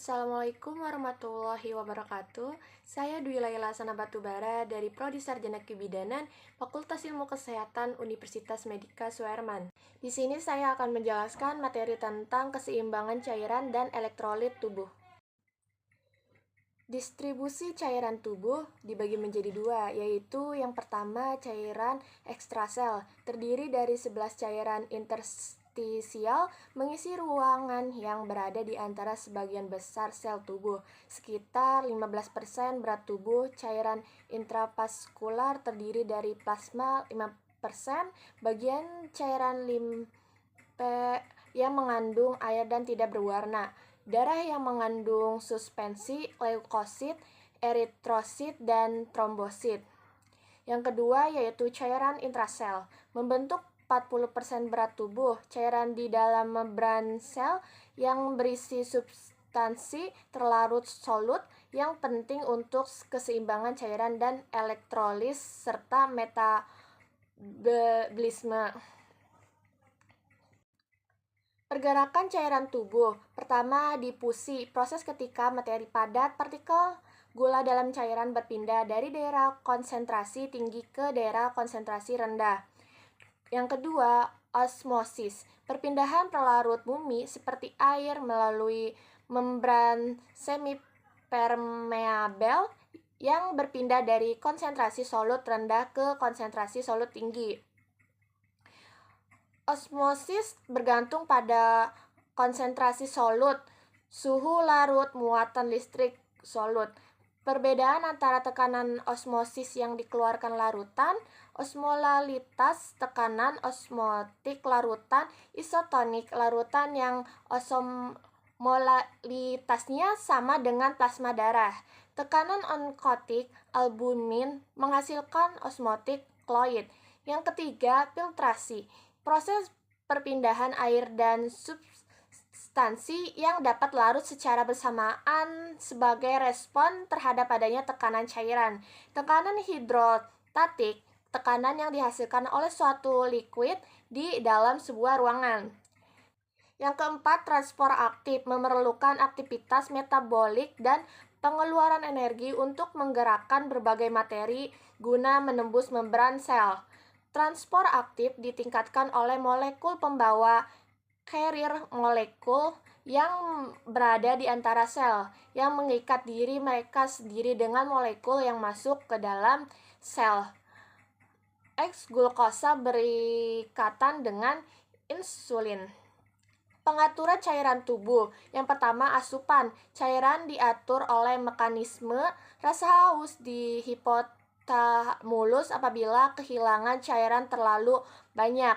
Assalamualaikum warahmatullahi wabarakatuh. Saya Dwi Laila Sana Batubara dari Prodi Sarjana Kebidanan, Fakultas Ilmu Kesehatan Universitas Medika Suherman. Di sini saya akan menjelaskan materi tentang keseimbangan cairan dan elektrolit tubuh. Distribusi cairan tubuh dibagi menjadi dua, yaitu yang pertama cairan ekstrasel, terdiri dari 11 cairan interstisial mengisi ruangan yang berada di antara sebagian besar sel tubuh. Sekitar 15% berat tubuh. Cairan intravaskular terdiri dari plasma 5%, bagian cairan limfe yang mengandung air dan tidak berwarna, darah yang mengandung suspensi, leukosit, eritrosit, dan trombosit. Yang kedua yaitu cairan intrasel, membentuk 40% berat tubuh. Cairan di dalam membran sel yang berisi substansi terlarut solut yang penting untuk keseimbangan cairan dan elektrolis serta metabolisme. Pergerakan cairan tubuh. Pertama, difusi, proses ketika materi padat, partikel gula dalam cairan berpindah dari daerah konsentrasi tinggi ke daerah konsentrasi rendah. Yang kedua, osmosis, perpindahan pelarut bumi seperti air melalui membran semipermeabel yang berpindah dari konsentrasi solut rendah ke konsentrasi solut tinggi. Osmosis bergantung pada konsentrasi solut, suhu larut, muatan listrik solut. Perbedaan antara tekanan osmosis yang dikeluarkan larutan, osmolalitas tekanan osmotik larutan, isotonik larutan yang osmolalitasnya sama dengan plasma darah. Tekanan onkotik albumin menghasilkan osmotik kloid. Yang ketiga, filtrasi, proses perpindahan air dan substansi yang dapat larut secara bersamaan sebagai respon terhadap adanya tekanan cairan. Tekanan hidrostatik, tekanan yang dihasilkan oleh suatu liquid di dalam sebuah ruangan. Yang keempat, transport aktif, memerlukan aktivitas metabolik dan pengeluaran energi untuk menggerakkan berbagai materi guna menembus membran sel. Transport aktif ditingkatkan oleh molekul pembawa carrier molekul yang berada di antara sel, yang mengikat diri mereka sendiri dengan molekul yang masuk ke dalam sel. X-glukosa berikatan dengan insulin. Pengaturan cairan tubuh. Yang pertama, asupan. Cairan diatur oleh mekanisme rasa haus di hipothalamus apabila kehilangan cairan terlalu banyak.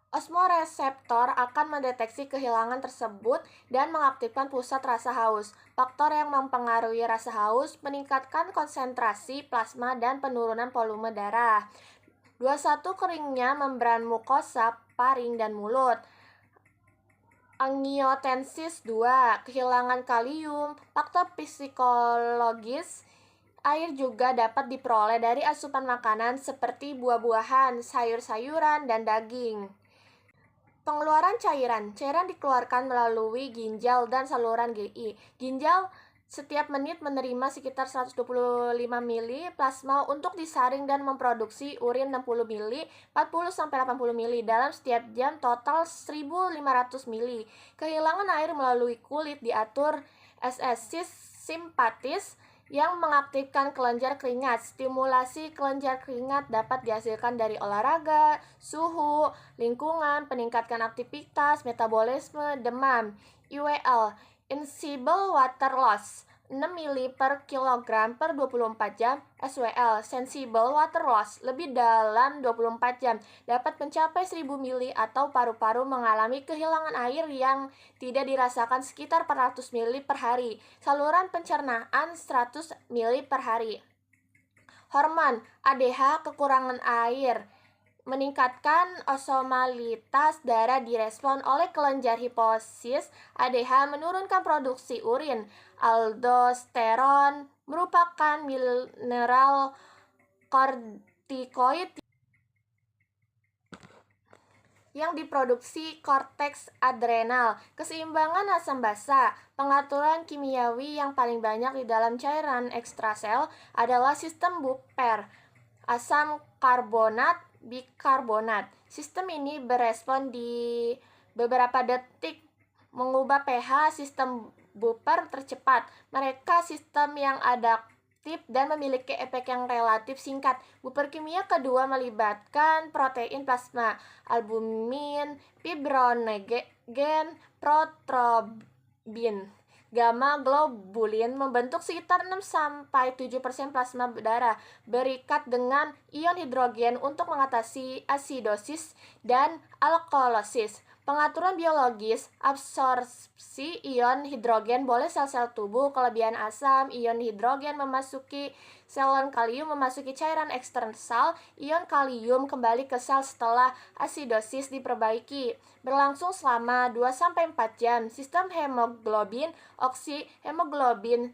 Osmoreseptor akan mendeteksi kehilangan tersebut dan mengaktifkan pusat rasa haus. Faktor yang mempengaruhi rasa haus meningkatkan konsentrasi plasma dan penurunan volume darah. 21. Keringnya membran mukosa, paring, dan mulut. Angiotensin 2, kehilangan kalium. Faktor psikologis. Air juga dapat diperoleh dari asupan makanan seperti buah-buahan, sayur-sayuran, dan daging. Pengeluaran cairan. Cairan dikeluarkan melalui ginjal dan saluran GI. Ginjal setiap menit menerima sekitar 125 ml plasma untuk disaring dan memproduksi urin 60 ml, 40-80 ml dalam setiap jam, total 1500 ml. Kehilangan air melalui kulit diatur SS simpatis yang mengaktifkan kelenjar keringat. Stimulasi kelenjar keringat dapat dihasilkan dari olahraga, suhu, lingkungan, peningkatan aktivitas, metabolisme, demam. IWL, Insensible Water Loss, 6 ml per kilogram per 24 jam. SWL, Sensible Water Loss, lebih dalam 24 jam, dapat mencapai 1000 ml atau paru-paru mengalami kehilangan air yang tidak dirasakan sekitar 400 ml per hari. Saluran pencernaan 100 ml per hari. Hormon ADH, kekurangan air, meningkatkan osmolitas darah direspon oleh kelenjar hipofisis. ADH menurunkan produksi urin. Aldosteron merupakan mineral kortikoid yang diproduksi korteks adrenal. Keseimbangan asam basa. Pengaturan kimiawi yang paling banyak di dalam cairan ekstrasel adalah sistem Buper, asam karbonat, bikarbonat. Sistem ini berespon di beberapa detik, mengubah pH sistem Buper tercepat. Mereka sistem yang adaptif dan memiliki efek yang relatif singkat. Buper kimia kedua melibatkan protein plasma, albumin, fibrinogen, protrobin, gamma globulin membentuk sekitar 6-7% plasma darah berikat dengan ion hidrogen untuk mengatasi asidosis dan alkalosis. Pengaturan biologis, absorpsi ion hidrogen boleh sel-sel tubuh, kelebihan asam, ion hidrogen memasuki sel kalium memasuki cairan eksternal, ion kalium kembali ke sel setelah asidosis diperbaiki. Berlangsung selama 2-4 jam. Sistem hemoglobin, hemoglobin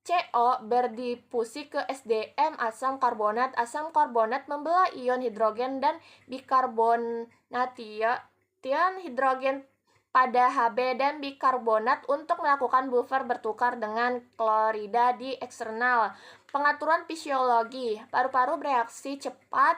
CO berdifusi ke SDM asam karbonat membelah ion hidrogen dan bikarbonation hidrogen pada Hb dan bikarbonat untuk melakukan buffer bertukar dengan klorida di eksternal. Pengaturan fisiologi, paru-paru bereaksi cepat.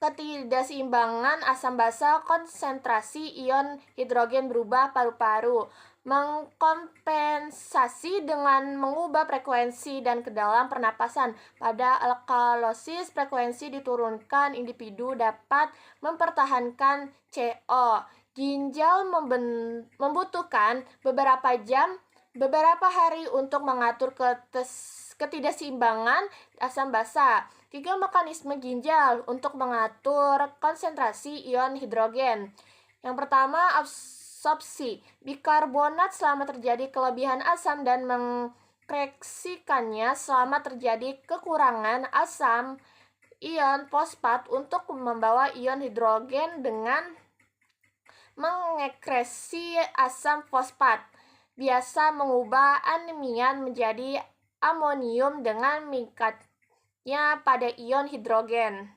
Ketidakseimbangan asam basa, konsentrasi ion hidrogen berubah paru-paru. Mengkompensasi dengan mengubah frekuensi dan kedalam pernapasan. Pada alkalosis, frekuensi diturunkan, individu dapat mempertahankan CO. Ginjal membutuhkan beberapa jam, beberapa hari untuk mengatur ketidakseimbangan asam basa. 3 mekanisme ginjal untuk mengatur konsentrasi ion hidrogen. Yang pertama, absorpsi bikarbonat selama terjadi kelebihan asam dan mengkoreksikannya selama terjadi kekurangan asam. Ion fosfat untuk membawa ion hidrogen dengan mengekresi asam fosfat. Biasa mengubah animian menjadi amonium dengan mengikatnya pada ion hidrogen.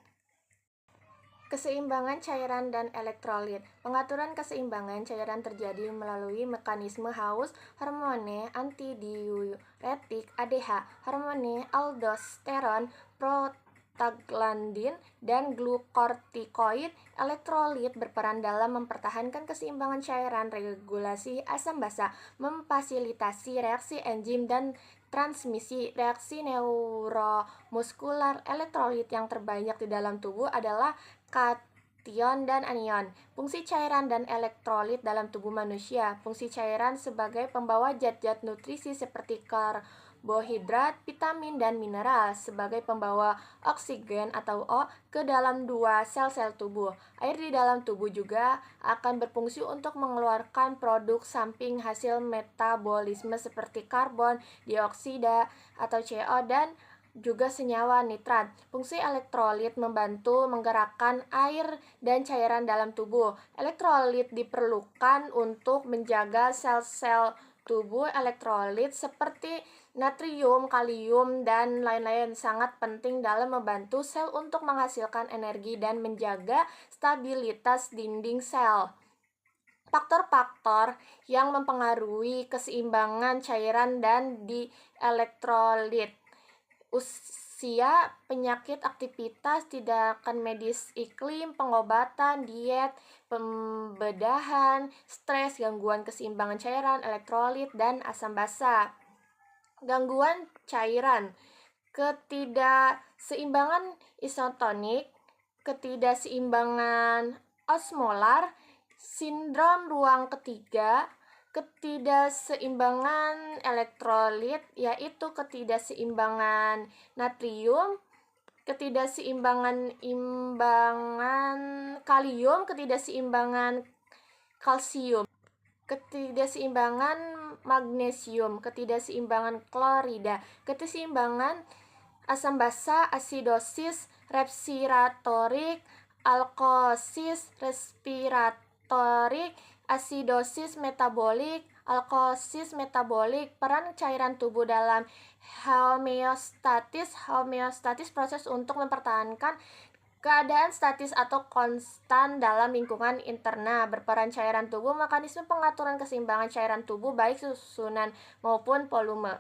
Keseimbangan cairan dan elektrolit. Pengaturan keseimbangan cairan terjadi melalui mekanisme Haus, hormone antidiuretik ADH, hormone aldosteron, prostaglandin, dan glukortikoid. Elektrolit berperan dalam mempertahankan keseimbangan cairan, regulasi asam basa, memfasilitasi reaksi enzim dan transmisi reaksi neuromuskular. Elektrolit yang terbanyak di dalam tubuh adalah kation dan anion. Fungsi cairan dan elektrolit dalam tubuh manusia. Fungsi cairan sebagai pembawa zat-zat nutrisi seperti karbohidrat, vitamin, dan mineral. Sebagai pembawa oksigen atau O ke dalam 2 sel-sel tubuh. Air di dalam tubuh juga akan berfungsi untuk mengeluarkan produk samping hasil metabolisme seperti karbon dioksida atau CO dan juga senyawa nitrat. Fungsi elektrolit membantu menggerakkan air dan cairan dalam tubuh. Elektrolit diperlukan untuk menjaga sel-sel tubuh. Elektrolit seperti natrium, kalium, dan lain-lain sangat penting dalam membantu sel untuk menghasilkan energi dan menjaga stabilitas dinding sel. Faktor-faktor yang mempengaruhi keseimbangan cairan dan di elektrolit. Usia, penyakit, aktivitas, tindakan medis, iklim, pengobatan, diet, pembedahan, stres, gangguan keseimbangan cairan, elektrolit, dan asam basa. Gangguan cairan, ketidakseimbangan isotonik, ketidakseimbangan osmolar, sindrom ruang ketiga, ketidakseimbangan elektrolit, yaitu ketidakseimbangan natrium, ketidakseimbangan kalium, ketidakseimbangan kalsium, ketidakseimbangan magnesium, ketidakseimbangan klorida, ketidakseimbangan asam basa, asidosis respiratorik, alkosis respiratorik, asidosis metabolik, alkosis metabolik. Peran cairan tubuh dalam homeostatis proses untuk mempertahankan Keadaan statis atau konstan dalam lingkungan interna, berperan cairan tubuh, mekanisme pengaturan keseimbangan cairan tubuh baik susunan maupun volume.